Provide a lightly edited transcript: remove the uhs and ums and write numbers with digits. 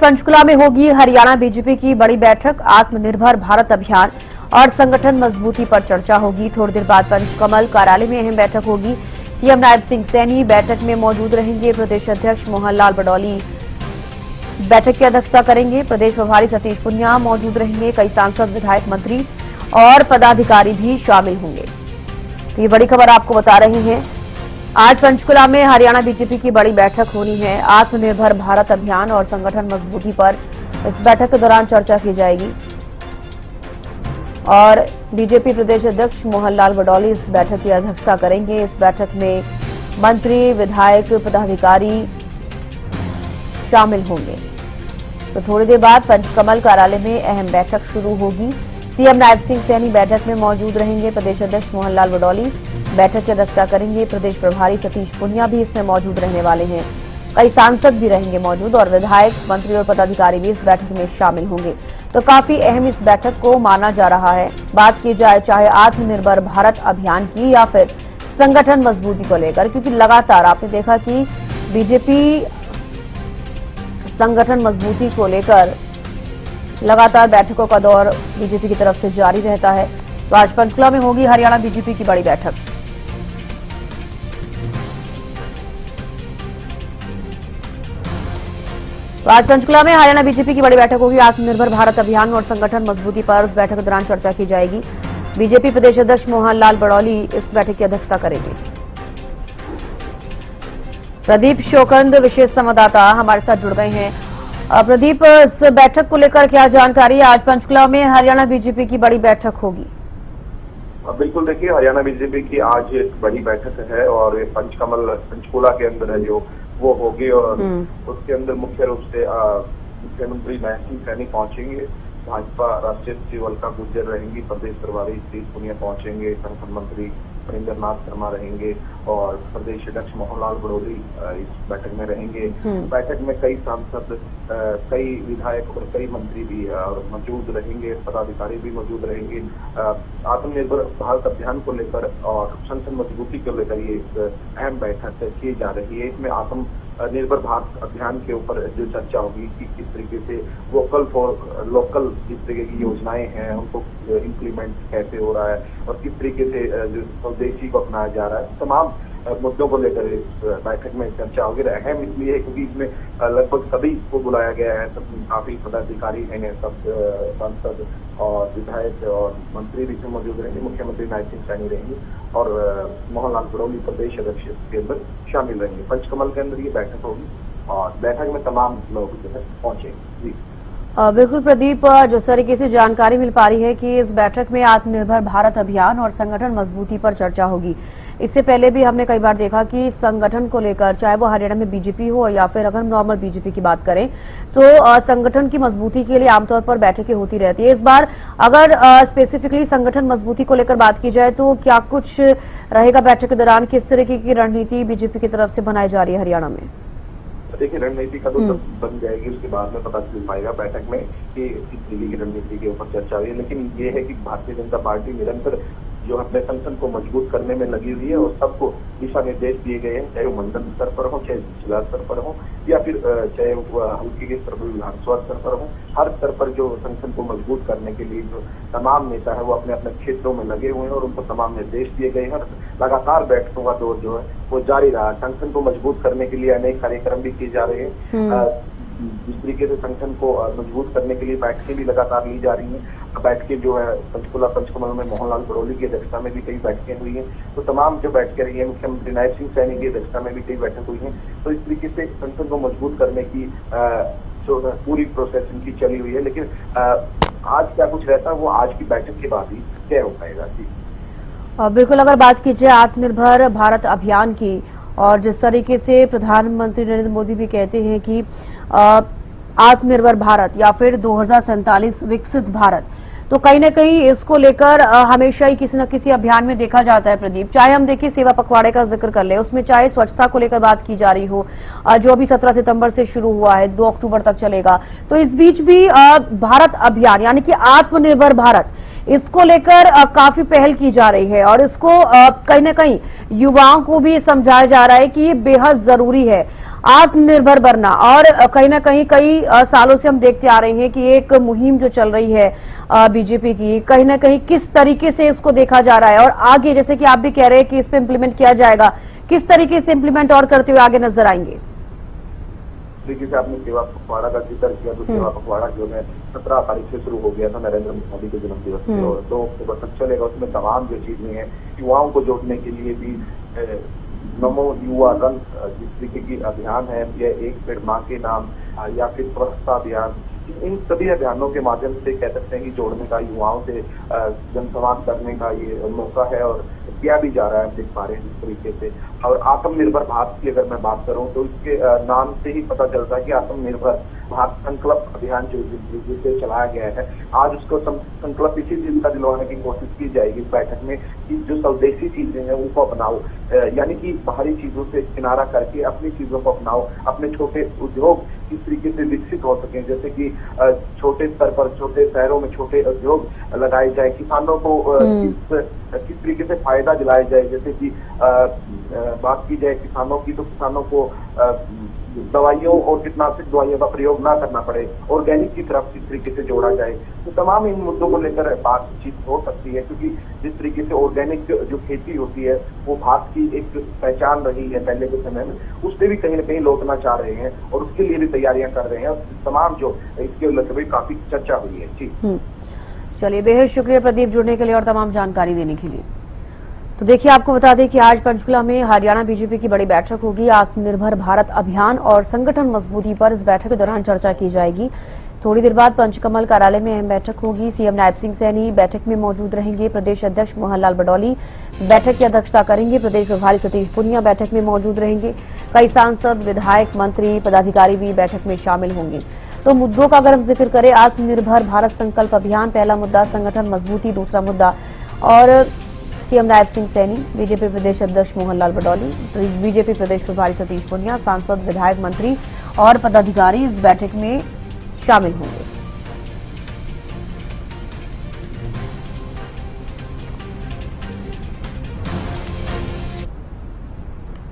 पंचकुला में होगी हरियाणा बीजेपी की बड़ी बैठक। आत्मनिर्भर भारत अभियान और संगठन मजबूती पर चर्चा होगी। थोड़ी देर बाद पंचकमल कार्यालय में अहम बैठक होगी। सीएम नायब सिंह सैनी बैठक में मौजूद रहेंगे। प्रदेश अध्यक्ष मोहनलाल बडौली बैठक की अध्यक्षता करेंगे। प्रदेश प्रभारी सतीश पुनिया मौजूद रहेंगे। कई सांसद, विधायक, मंत्री और पदाधिकारी भी शामिल होंगे। तो ये बड़ी खबर आपको बता रहे हैं। आज पंचकुला में हरियाणा बीजेपी की बड़ी बैठक होनी है। आत्मनिर्भर भारत अभियान और संगठन मजबूती पर इस बैठक के दौरान चर्चा की जाएगी और बीजेपी प्रदेश अध्यक्ष मोहनलाल बडौली इस बैठक की अध्यक्षता करेंगे। इस बैठक में मंत्री, विधायक, पदाधिकारी शामिल होंगे। तो थोड़ी देर बाद पंचकमल कार्यालय में अहम बैठक शुरू होगी। सीएम नायब सिंह सैनी बैठक में मौजूद रहेंगे। प्रदेश अध्यक्ष मोहनलाल बडौली बैठक की अध्यक्षता करेंगे। प्रदेश प्रभारी सतीश पुनिया भी इसमें मौजूद रहने वाले हैं। कई सांसद भी रहेंगे मौजूद और विधायक, मंत्री और पदाधिकारी भी इस बैठक में शामिल होंगे। तो काफी अहम इस बैठक को माना जा रहा है। बात की जाए चाहे आत्मनिर्भर भारत अभियान की या फिर संगठन मजबूती को लेकर, क्योंकि लगातार आपने देखा कि बीजेपी संगठन मजबूती को लेकर लगातार बैठकों का दौर बीजेपी की तरफ से जारी रहता है। तो आज पंचकुला में होगी हरियाणा बीजेपी की बड़ी बैठक। तो आज पंचकुला में हरियाणा बीजेपी की बड़ी बैठक होगी। आत्मनिर्भर भारत अभियान और संगठन मजबूती पर इस बैठक के दौरान चर्चा की जाएगी। बीजेपी प्रदेश अध्यक्ष मोहनलाल बडौली इस बैठक की अध्यक्षता करेंगे। प्रदीप शोकंद विशेष संवाददाता हमारे साथ जुड़ गए हैं। प्रदीप, इस बैठक को लेकर क्या जानकारी है? आज पंचकुला में हरियाणा बीजेपी की बड़ी बैठक होगी। बिल्कुल, देखिए, हरियाणा बीजेपी की आज एक बड़ी बैठक है और ये पंचकुला के अंदर है जो वो होगी और उसके अंदर मुख्य रूप से मुख्यमंत्री नायब सिंह सैनी पहुंचेंगे। भाजपा राष्ट्रीय सचिव अलका गुर्जर रहेंगी। प्रदेश प्रभारी सतीश पुनिया पहुंचेंगे। संगठन मंत्री महेंद्र नाथ शर्मा रहेंगे और प्रदेश अध्यक्ष मोहनलाल बडौली इस बैठक में रहेंगे। बैठक में कई सांसद, कई विधायक और कई मंत्री भी मौजूद रहेंगे। पदाधिकारी भी मौजूद रहेंगे। आत्मनिर्भर भारत अभियान को लेकर और संगठन मजबूती को लेकर ये एक अहम बैठक की जा रही है। इसमें आत्मनिर्भर भारत अभियान के ऊपर जो चर्चा होगी कि किस तरीके से वोकल फॉर लोकल जिस तरीके की योजनाएं हैं उनको इम्प्लीमेंट कैसे हो रहा है और किस तरीके से जो स्वदेशी को अपनाया जा रहा है, तमाम मुद्दों को लेकर इस बैठक में चर्चा होगी। अहम इसलिए है क्योंकि इसमें लगभग सभी को बुलाया गया है। सब काफी पदाधिकारी हैं, सब सांसद और विधायक और मंत्री भी मौजूद रहेंगे। मुख्यमंत्री नायब सिंह सैनी रहेंगे और मोहनलाल बडौली प्रदेश अध्यक्ष के अंदर शामिल रहेंगे। पंचकमल के अंदर ये बैठक होगी और बैठक में तमाम लोग जो है पहुंचेंगे। जी बिल्कुल प्रदीप, जिस तरीके से जानकारी मिल पा रही है कि इस बैठक में आत्मनिर्भर भारत अभियान और संगठन मजबूती पर चर्चा होगी। इससे पहले भी हमने कई बार देखा कि संगठन को लेकर, चाहे वो हरियाणा में बीजेपी हो या फिर अगर हम नॉर्मल बीजेपी की बात करें, तो संगठन की मजबूती के लिए आमतौर पर बैठकें होती रहती है। इस बार अगर स्पेसिफिकली संगठन मजबूती को लेकर बात की जाए तो क्या कुछ रहेगा बैठक के दौरान? किस तरीके की रणनीति बीजेपी की तरफ से बनाई जा रही है हरियाणा में? देखिए, रणनीति का तो बन जाएगी, उसके बाद में पता चल पाएगा बैठक में कि किस दिल्ली की रणनीति के ऊपर चर्चा हुई है। लेकिन ये है कि भारतीय जनता पार्टी निरंतर जो अपने संगठन को मजबूत करने में लगी हुई है और सबको दिशा निर्देश दिए गए हैं, चाहे वो मंडल स्तर पर हो, चाहे जिला स्तर पर हो या फिर चाहे वो हल्के के स्तर पर, विधानसभा स्तर पर हो। हर स्तर पर जो संगठन को मजबूत करने के लिए जो तमाम नेता है वो अपने अपने क्षेत्रों में लगे हुए हैं और उनको तमाम निर्देश दिए गए हैं। लगातार बैठकों का दौर जो है वो जारी रहा। संगठन को मजबूत करने के लिए अनेक कार्यक्रम भी किए जा रहे हैं। जिस तरीके से संगठन को मजबूत करने के लिए बैठकें भी लगातार ली जा रही हैं। बैठकें जो है पंचकमल में मोहनलाल बडौली की अध्यक्षता में भी कई बैठकें हुई हैं। तो तमाम जो बैठकें रही हैं, मुख्यमंत्री नायब सिंह सैनी की अध्यक्षता में भी कई बैठक हुई हैं। तो इस तरीके से संगठन को मजबूत करने की जो पूरी प्रोसेस इनकी चली हुई है। लेकिन आज क्या कुछ रहता है वो आज की बैठक के बाद ही तय हो पाएगा। जी बिल्कुल, अगर बात कीजिए आत्मनिर्भर भारत अभियान की और जिस तरीके से प्रधानमंत्री नरेंद्र मोदी भी कहते हैं कि आत्मनिर्भर भारत या फिर 2047 विकसित भारत, तो कहीं ना कहीं इसको लेकर हमेशा ही किसी न किसी अभियान में देखा जाता है प्रदीप। चाहे हम देखिए सेवा पखवाड़े का जिक्र कर ले, उसमें चाहे स्वच्छता को लेकर बात की जा रही हो, जो अभी 17 सितंबर से शुरू हुआ है, 2 अक्टूबर तक चलेगा। तो इस बीच भी भारत अभियान यानी कि आत्मनिर्भर भारत, इसको लेकर काफी पहल की जा रही है और इसको कहीं ना कहीं युवाओं को भी समझाया जा रहा है कि ये बेहद जरूरी है। आत्मनिर्भर बनना, और कहीं ना कहीं कई सालों से हम देखते आ रहे हैं कि एक मुहिम जो चल रही है बीजेपी की, कहीं ना कहीं किस तरीके से इसको देखा जा रहा है और आगे जैसे कि आप भी कह रहे हैं कि इस पे इम्प्लीमेंट किया जाएगा, किस तरीके से इम्प्लीमेंट और करते हुए आगे नजर आएंगे? देखिए से आपने सेवा पखवाड़ा का जिक्र किया, तो सेवा पखवाड़ा जो है 17 तारीख से शुरू हो गया था नरेंद्र मोदी के जन्म दिवस पे, और 2 अक्टूबर तक चलेगा। उसमें तमाम जो चीजें हैं युवाओं को जोड़ने के लिए भी नमो युवा रन जिस तरीके की अभियान है, या एक पेड़ माँ के नाम, या फिर स्वच्छता अभियान, इन सभी अभियानों के माध्यम से कह सकते हैं कि जोड़ने का, युवाओं से जनसंवाद करने का ये मौका है, और किया भी जा रहा है, देख पा रहे हैं जिस तरीके से। और आत्मनिर्भर भारत की अगर मैं बात करूं तो इसके नाम से ही पता चलता है कि आत्मनिर्भर भारत संकल्प अभियान जो जिसे चलाया गया है, आज उसको संकल्प इसी चीज का दिलवाने की कोशिश की जाएगी इस बैठक में कि जो स्वदेशी चीजें हैं उनको अपनाओ, यानी कि बाहरी चीजों से किनारा करके अपनी चीजों को अपनाओ, अपने छोटे उद्योग किस तरीके से विकसित हो सके, जैसे कि छोटे स्तर पर छोटे शहरों में छोटे उद्योग लगाए जाए, किसानों को किस तरीके से फायदा दिलाया जाए, जैसे कि बात की जाए किसानों की, तो किसानों को दवाइयों और कीटनाशक दवाइयों का प्रयोग ना करना पड़े, ऑर्गेनिक की तरफ किस तरीके से जोड़ा जाए। तो तमाम इन मुद्दों को लेकर बातचीत हो सकती है, क्योंकि जिस तरीके से ऑर्गेनिक जो खेती होती है वो भारत की एक पहचान रही है पहले के समय में, उससे भी कहीं ना कहीं लौटना चाह रहे हैं और उसके लिए भी तैयारियां कर रहे हैं, और तमाम जो इसके लेकर काफी चर्चा हुई है। जी चलिए, बेहद शुक्रिया प्रदीप जुड़ने के लिए और तमाम जानकारी देने के लिए। तो देखिए, आपको बता दें कि आज पंचकुला में हरियाणा बीजेपी की बड़ी बैठक होगी। आत्मनिर्भर भारत अभियान और संगठन मजबूती पर इस बैठक के दौरान चर्चा की जाएगी। थोड़ी देर बाद पंचकमल कार्यालय में अहम बैठक होगी। सीएम नायब सिंह सैनी बैठक में मौजूद रहेंगे। प्रदेश अध्यक्ष मोहनलाल बडौली बैठक की अध्यक्षता करेंगे। प्रदेश प्रभारी सतीश पुनिया बैठक में मौजूद रहेंगे। कई सांसद, विधायक, मंत्री, पदाधिकारी भी बैठक में शामिल होंगे। तो मुद्दों का अगर हम जिक्र करें, आत्मनिर्भर भारत संकल्प अभियान पहला मुद्दा, संगठन मजबूती दूसरा मुद्दा, और सीएम नायब सिंह सैनी, बीजेपी प्रदेश अध्यक्ष मोहनलाल बडौली, बीजेपी प्रदेश प्रभारी सतीश पुनिया, सांसद, विधायक, मंत्री और पदाधिकारी इस बैठक में शामिल होंगे।